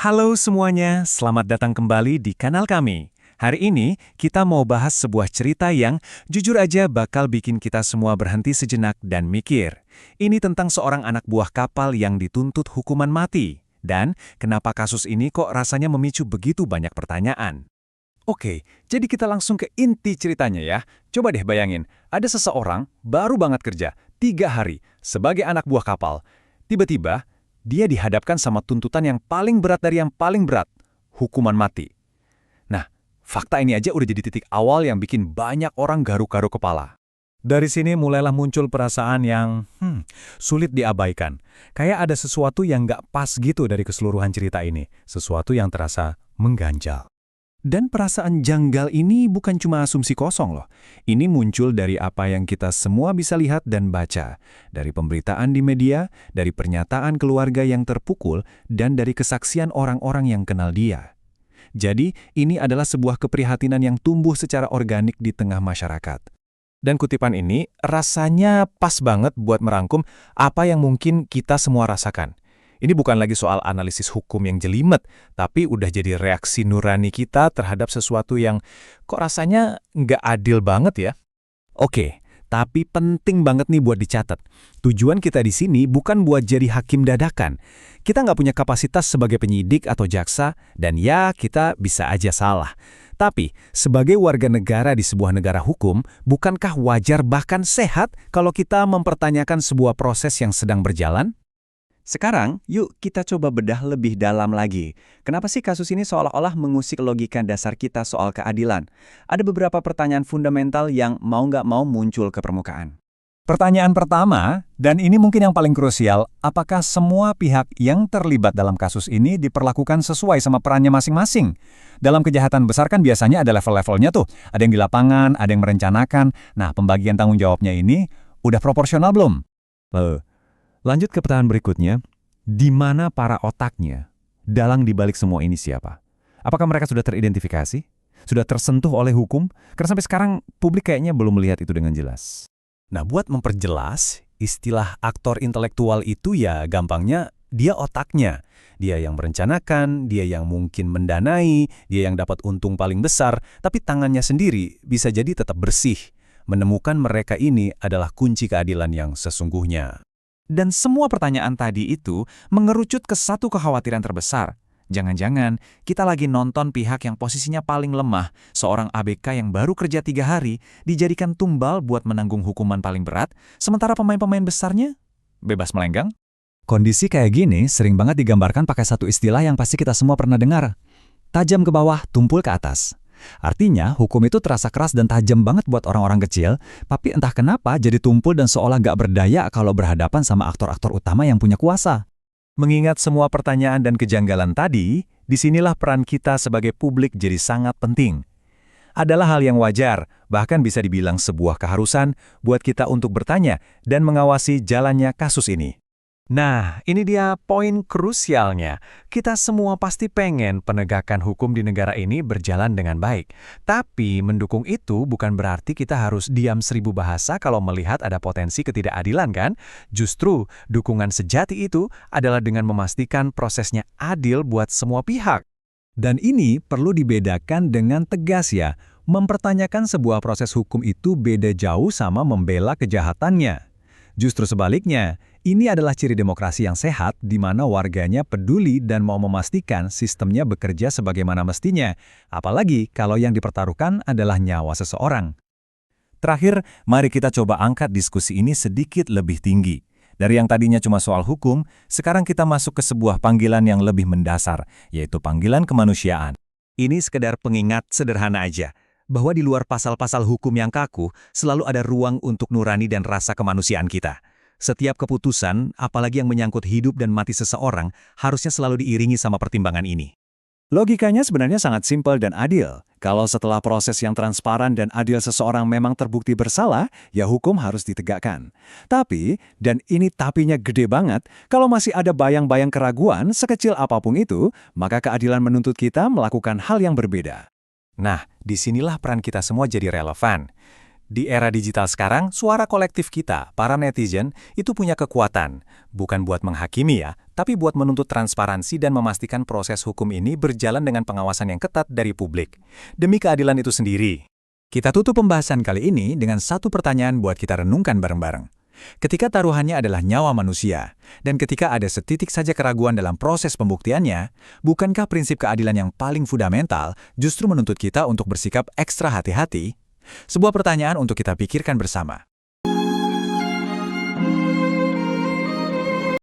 Halo semuanya, selamat datang kembali di kanal kami. Hari ini kita mau bahas sebuah cerita yang jujur aja bakal bikin kita semua berhenti sejenak dan mikir. Ini tentang seorang anak buah kapal yang dituntut hukuman mati. Dan kenapa kasus ini kok rasanya memicu begitu banyak pertanyaan? Oke, jadi kita langsung ke inti ceritanya ya. Coba deh bayangin, ada seseorang baru banget kerja, 3 hari, sebagai anak buah kapal. Tiba-tiba, dia dihadapkan sama tuntutan yang paling berat dari yang paling berat, hukuman mati. Nah, fakta ini aja udah jadi titik awal yang bikin banyak orang garuk-garuk kepala. Dari sini mulailah muncul perasaan yang sulit diabaikan. Kayak ada sesuatu yang nggak pas gitu dari keseluruhan cerita ini. Sesuatu yang terasa mengganjal. Dan perasaan janggal ini bukan cuma asumsi kosong loh. Ini muncul dari apa yang kita semua bisa lihat dan baca. Dari pemberitaan di media, dari pernyataan keluarga yang terpukul, dan dari kesaksian orang-orang yang kenal dia. Jadi, ini adalah sebuah keprihatinan yang tumbuh secara organik di tengah masyarakat. Dan kutipan ini rasanya pas banget buat merangkum apa yang mungkin kita semua rasakan. Ini bukan lagi soal analisis hukum yang jelimet, tapi udah jadi reaksi nurani kita terhadap sesuatu yang kok rasanya nggak adil banget ya. Oke, tapi penting banget nih buat dicatat. Tujuan kita di sini bukan buat jadi hakim dadakan. Kita nggak punya kapasitas sebagai penyidik atau jaksa, dan ya kita bisa aja salah. Tapi, sebagai warga negara di sebuah negara hukum, bukankah wajar bahkan sehat kalau kita mempertanyakan sebuah proses yang sedang berjalan? Sekarang, yuk kita coba bedah lebih dalam lagi. Kenapa sih kasus ini seolah-olah mengusik logika dasar kita soal keadilan? Ada beberapa pertanyaan fundamental yang mau nggak mau muncul ke permukaan. Pertanyaan pertama, dan ini mungkin yang paling krusial, apakah semua pihak yang terlibat dalam kasus ini diperlakukan sesuai sama perannya masing-masing? Dalam kejahatan besar kan biasanya ada level-levelnya tuh. Ada yang di lapangan, ada yang merencanakan. Nah, pembagian tanggung jawabnya ini udah proporsional belum? Lanjut ke pertanyaan berikutnya, di mana para otaknya? Dalang dibalik semua ini siapa? Apakah mereka sudah teridentifikasi? Sudah tersentuh oleh hukum? Karena sampai sekarang publik kayaknya belum melihat itu dengan jelas. Nah, buat memperjelas, istilah aktor intelektual itu ya gampangnya dia otaknya. Dia yang merencanakan, dia yang mungkin mendanai, dia yang dapat untung paling besar, tapi tangannya sendiri bisa jadi tetap bersih. Menemukan mereka ini adalah kunci keadilan yang sesungguhnya. Dan semua pertanyaan tadi itu mengerucut ke satu kekhawatiran terbesar. Jangan-jangan kita lagi nonton pihak yang posisinya paling lemah, seorang ABK yang baru kerja 3 hari, dijadikan tumbal buat menanggung hukuman paling berat, sementara pemain-pemain besarnya bebas melenggang? Kondisi kayak gini sering banget digambarkan pakai satu istilah yang pasti kita semua pernah dengar. Tajam ke bawah, tumpul ke atas. Artinya, hukum itu terasa keras dan tajam banget buat orang-orang kecil, tapi entah kenapa jadi tumpul dan seolah gak berdaya kalau berhadapan sama aktor-aktor utama yang punya kuasa. Mengingat semua pertanyaan dan kejanggalan tadi, disinilah peran kita sebagai publik jadi sangat penting. Adalah hal yang wajar, bahkan bisa dibilang sebuah keharusan buat kita untuk bertanya dan mengawasi jalannya kasus ini. Nah, ini dia poin krusialnya. Kita semua pasti pengen penegakan hukum di negara ini berjalan dengan baik. Tapi mendukung itu bukan berarti kita harus diam 1000 bahasa kalau melihat ada potensi ketidakadilan kan? Justru, dukungan sejati itu adalah dengan memastikan prosesnya adil buat semua pihak. Dan ini perlu dibedakan dengan tegas ya. Mempertanyakan sebuah proses hukum itu beda jauh sama membela kejahatannya. Justru sebaliknya, ini adalah ciri demokrasi yang sehat di mana warganya peduli dan mau memastikan sistemnya bekerja sebagaimana mestinya, apalagi kalau yang dipertaruhkan adalah nyawa seseorang. Terakhir, mari kita coba angkat diskusi ini sedikit lebih tinggi. Dari yang tadinya cuma soal hukum, sekarang kita masuk ke sebuah panggilan yang lebih mendasar, yaitu panggilan kemanusiaan. Ini sekedar pengingat sederhana aja, bahwa di luar pasal-pasal hukum yang kaku, selalu ada ruang untuk nurani dan rasa kemanusiaan kita. Setiap keputusan, apalagi yang menyangkut hidup dan mati seseorang, harusnya selalu diiringi sama pertimbangan ini. Logikanya sebenarnya sangat simpel dan adil. Kalau setelah proses yang transparan dan adil seseorang memang terbukti bersalah, ya hukum harus ditegakkan. Tapi, dan ini tapinya gede banget, kalau masih ada bayang-bayang keraguan sekecil apapun itu, maka keadilan menuntut kita melakukan hal yang berbeda. Nah, disinilah peran kita semua jadi relevan. Di era digital sekarang, suara kolektif kita, para netizen, itu punya kekuatan. Bukan buat menghakimi ya, tapi buat menuntut transparansi dan memastikan proses hukum ini berjalan dengan pengawasan yang ketat dari publik. Demi keadilan itu sendiri. Kita tutup pembahasan kali ini dengan satu pertanyaan buat kita renungkan bareng-bareng. Ketika taruhannya adalah nyawa manusia, dan ketika ada setitik saja keraguan dalam proses pembuktiannya, bukankah prinsip keadilan yang paling fundamental justru menuntut kita untuk bersikap ekstra hati-hati? Sebuah pertanyaan untuk kita pikirkan bersama.